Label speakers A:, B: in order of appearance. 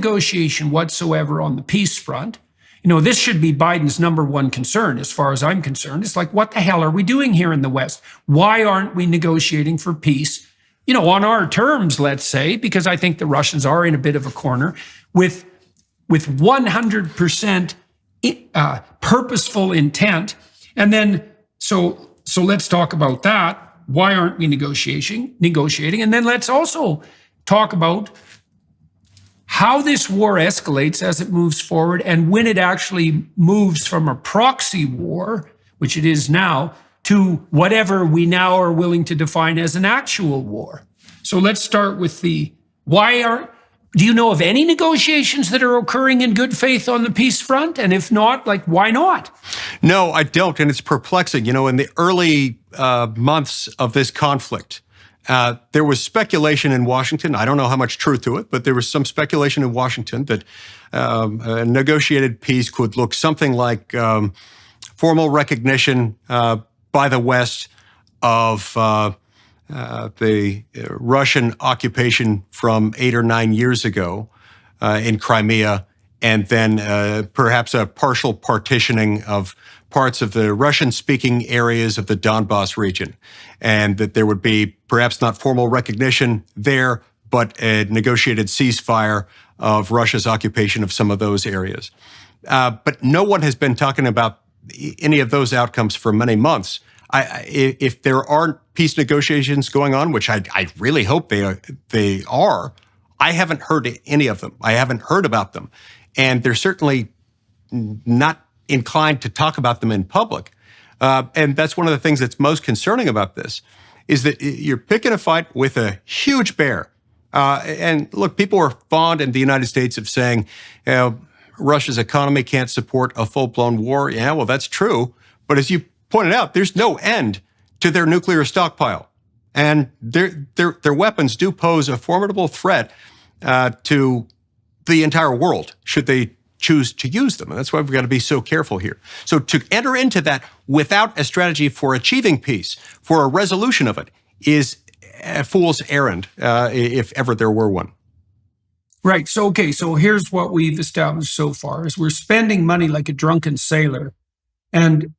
A: negotiation whatsoever on the peace front. This should be Biden's number one concern, as far as I'm concerned. It's like, what the hell are we doing here in the West? Why aren't we negotiating for peace, on our terms, let's say, because I think the Russians are in a bit of a corner with 100% purposeful intent. And then, so let's talk about that. Why aren't we negotiating? And then let's also talk about how this war escalates as it moves forward, and when it actually moves from a proxy war, which it is now, to whatever we now are willing to define as an actual war. So let's start with do you know of any negotiations that are occurring in good faith on the peace front? And if not, why not?
B: No, I don't. And it's perplexing. In the early months of this conflict, there was speculation in Washington. I don't know how much truth to it, but there was some speculation in Washington that a negotiated peace could look something like formal recognition by the West of the Russian occupation from 8 or 9 years ago in Crimea, and then perhaps a partial partitioning of parts of the Russian-speaking areas of the Donbass region, and that there would be perhaps not formal recognition there, but a negotiated ceasefire of Russia's occupation of some of those areas. But no one has been talking about any of those outcomes for many months. If there aren't peace negotiations going on, which I really hope they are, I haven't heard any of them. I haven't heard about them. And they're certainly not inclined to talk about them in public. And that's one of the things that's most concerning about this, is that you're picking a fight with a huge bear. And look, people are fond in the United States of saying, Russia's economy can't support a full-blown war. Yeah, well, that's true. But as you pointed out, there's no end to their nuclear stockpile. And their weapons do pose a formidable threat to the entire world, should they choose to use them. And that's why we've got to be so careful here. So to enter into that without a strategy for achieving peace, for a resolution of it, is a fool's errand, if ever there were one.
A: Right. So here's what we've established so far: is we're spending money like a drunken sailor, and